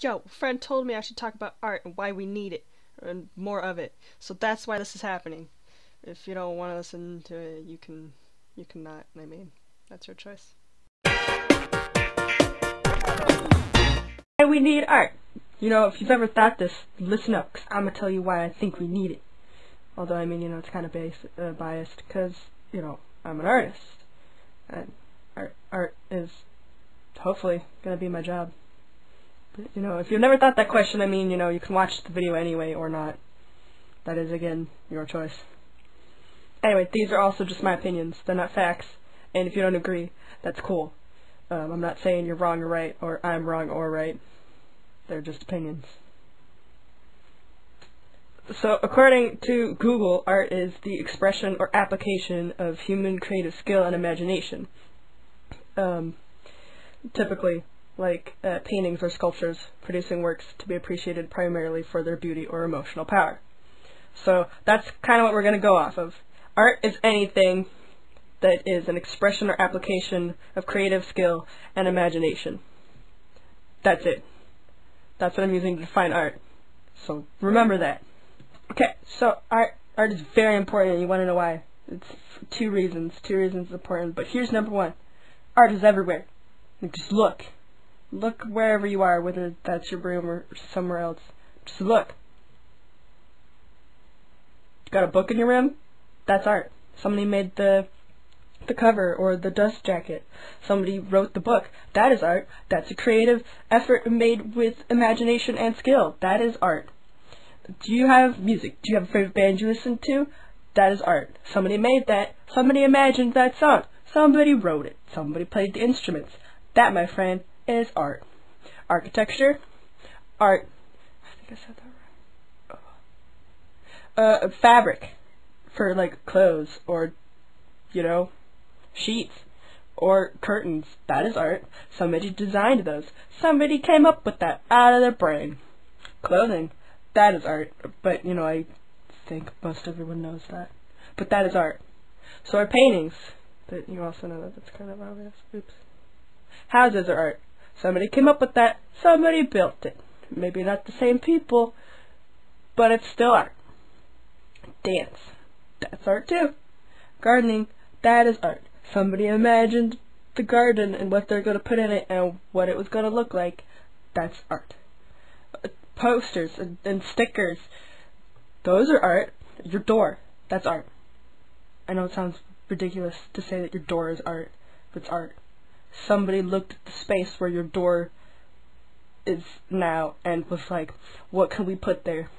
Yo, a friend told me I should talk about art and why we need it, and more of it. So that's why this is happening. If you don't want to listen to it, you can not. I mean, that's your choice. Why we need art. You know, if you've ever thought this, listen up, because I'm going to tell you why I think we need it. Although, I mean, you know, it's kind of biased, because, you know, I'm an artist. And art is hopefully going to be my job. But, you know, if you've never thought that question, I mean, you know, you can watch the video anyway or not. That is, again, your choice. Anyway, these are also just my opinions. They're not facts. And if you don't agree, that's cool. I'm not saying you're wrong or right, or I'm wrong or right. They're just opinions. So, according to Google, art is the expression or application of human creative skill and imagination. Typically, like paintings or sculptures, producing works to be appreciated primarily for their beauty or emotional power. So, that's kind of what we're going to go off of. Art is anything that is an expression or application of creative skill and imagination. That's it. That's what I'm using to define art. So remember that. Okay, so art is very important, and you want to know why. It's for two reasons. Two reasons it's important, but here's number one. Art is everywhere. Like, just look. Look wherever you are, whether that's your room or somewhere else. Just look. Got a book in your room? That's art. Somebody made the cover or the dust jacket. Somebody wrote the book. That is art. That's a creative effort made with imagination and skill. That is art. Do you have music? Do you have a favorite band you listen to? That is art. Somebody made that. Somebody imagined that song. Somebody wrote it. Somebody played the instruments. That, my friend, is art. Architecture, art. I think I said that right. Fabric for like clothes or, you know, sheets or curtains. That is art. Somebody designed those. Somebody came up with that out of their brain. Clothing. That is art. But, you know, I think most everyone knows that. But that is art. So are paintings. But you also know that that's kind of obvious. Oops. Houses are art. Somebody came up with that. Somebody built it. Maybe not the same people, but it's still art. Dance. That's art too. Gardening. That is art. Somebody imagined the garden and what they're going to put in it and what it was going to look like. That's art. Posters and stickers. Those are art. Your door. That's art. I know it sounds ridiculous to say that your door is art, but it's art. Somebody looked at the space where your door is now and was like, what can we put there?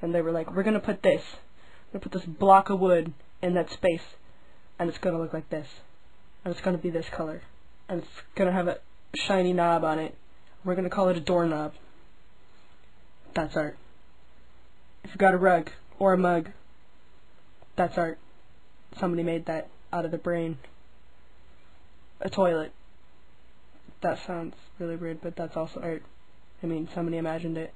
And they were like, we're going to put this. We're going to put this block of wood in that space. And it's going to look like this. And it's going to be this color. And it's going to have a shiny knob on it. We're going to call it a doorknob. That's art. If you got a rug or a mug, that's art. Somebody made that out of their brain. A toilet. That sounds really weird, but that's also art. I mean, somebody imagined it.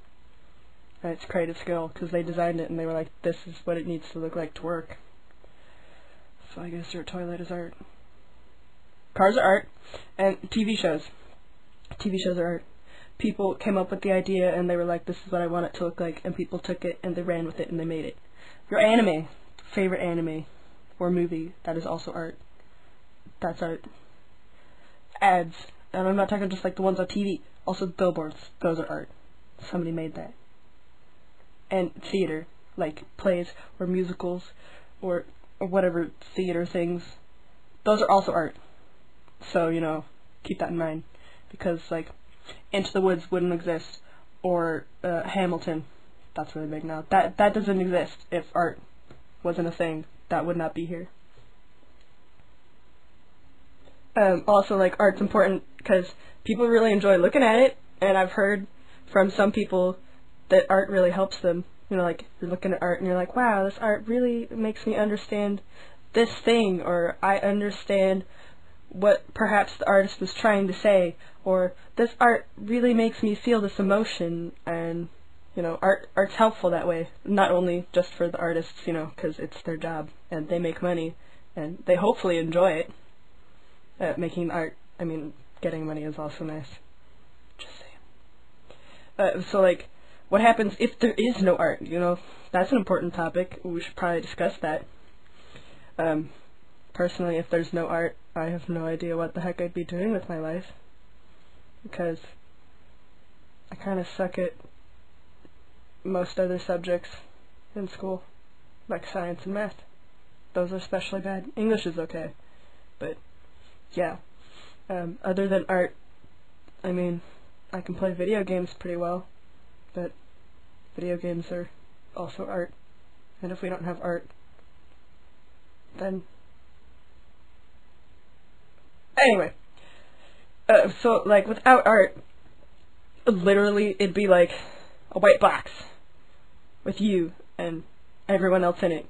And it's creative skill, because they designed it and they were like, this is what it needs to look like to work. So I guess your toilet is art. Cars are art. And TV shows. TV shows are art. People came up with the idea and they were like, this is what I want it to look like, and people took it and they ran with it and they made it. Your anime, favorite anime or movie, that is also art. That's art. Ads, and I'm not talking just like the ones on TV, also billboards, those are art. Somebody made that. And theater, like plays or musicals or whatever theater things, those are also art. So, you know, keep that in mind, because like Into the Woods wouldn't exist, or Hamilton, that's really big now. That doesn't exist if art wasn't a thing. That would not be here. Also, like, art's important because people really enjoy looking at it, and I've heard from some people that art really helps them. You know, like, you're looking at art and you're like, wow, this art really makes me understand this thing, or I understand what perhaps the artist was trying to say, or this art really makes me feel this emotion. And, you know, art's helpful that way, not only just for the artists, you know, because it's their job and they make money and they hopefully enjoy it. Making art, I mean, getting money is also nice. Just saying. So like, what happens if there is no art? You know, that's an important topic. We should probably discuss that. Personally, if there's no art, I have no idea what the heck I'd be doing with my life, because I kind of suck at most other subjects in school, like science and math. Those are especially bad. English is okay, but yeah. Other than art, I mean, I can play video games pretty well, but video games are also art, and if we don't have art, then... Anyway, so like without art, literally it'd be like a white box with you and everyone else in it.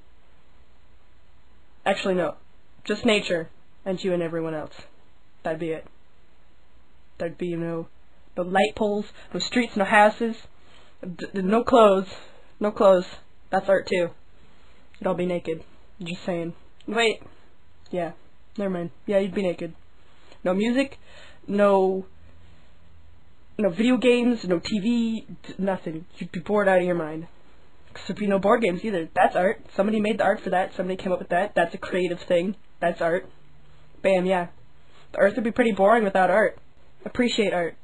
Actually no, just nature and you and everyone else. That'd be it. There'd be no light poles, no streets, no houses, no clothes, no clothes. That's art too. You'd all be naked. Just saying. Wait. Yeah. Never mind. Yeah, you'd be naked. No music, no video games, no TV, nothing. You'd be bored out of your mind. There'd be no board games either. That's art. Somebody made the art for that. Somebody came up with that. That's a creative thing. That's art. Bam, yeah. The earth would be pretty boring without art. Appreciate art.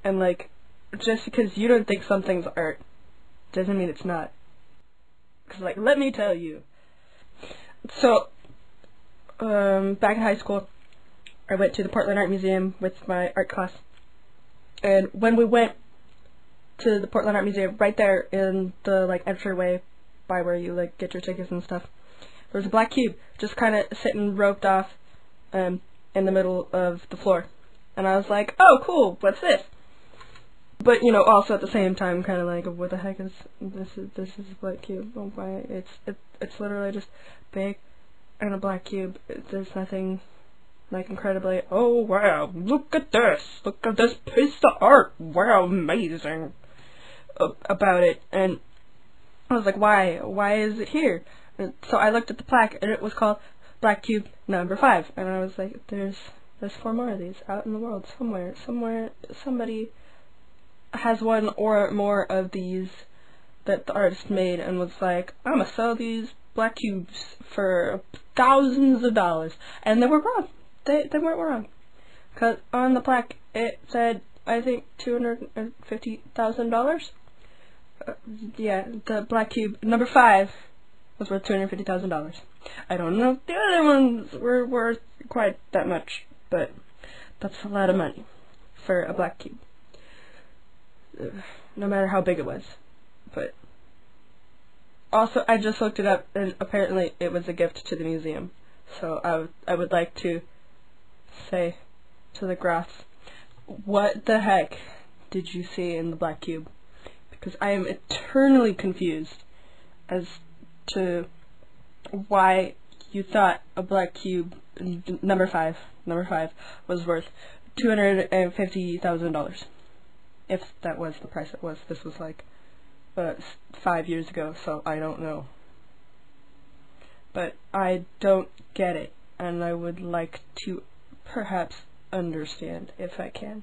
And like, just because you don't think something's art doesn't mean it's not. Because like, let me tell you. So, back in high school, I went to the Portland Art Museum with my art class. And when we went to the Portland Art Museum, right there in the like entryway by where you like get your tickets and stuff, there was a black cube just kind of sitting roped off in the middle of the floor. And I was like, oh cool, what's this? But you know, also at the same time kind of like, what the heck is this? This is a black cube. Oh my, it's literally just big and a black cube. There's nothing like incredibly, oh wow, look at this piece of art, wow, amazing, about it. And I was like, why is it here? And so I looked at the plaque, and it was called Black Cube number 5, and I was like, there's 4 more of these out in the world somewhere, somebody has one or more of these that the artist made, and was like, I'm gonna sell these black cubes for thousands of dollars. And they were wrong. They weren't wrong, because on the plaque it said, I think, $250,000. Yeah, the black cube number 5 was worth $250,000. I don't know if the other ones were worth quite that much, but that's a lot of money for a black cube, no matter how big it was. But also, I just looked it up, and apparently it was a gift to the museum. So I would like to say to the Groths, what the heck did you see in the black cube? Because I am eternally confused as to why you thought a black cube number 5 was worth $250,000. If that was the price it was. This was like 5 years ago, so I don't know. But I don't get it, and I would like to perhaps understand if I can.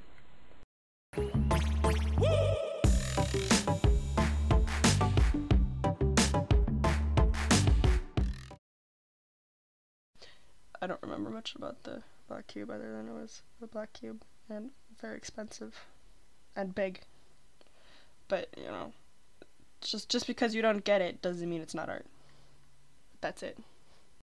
I don't remember much about the black cube other than it was a black cube and very expensive and big. But, you know, just because you don't get it doesn't mean it's not art. That's it.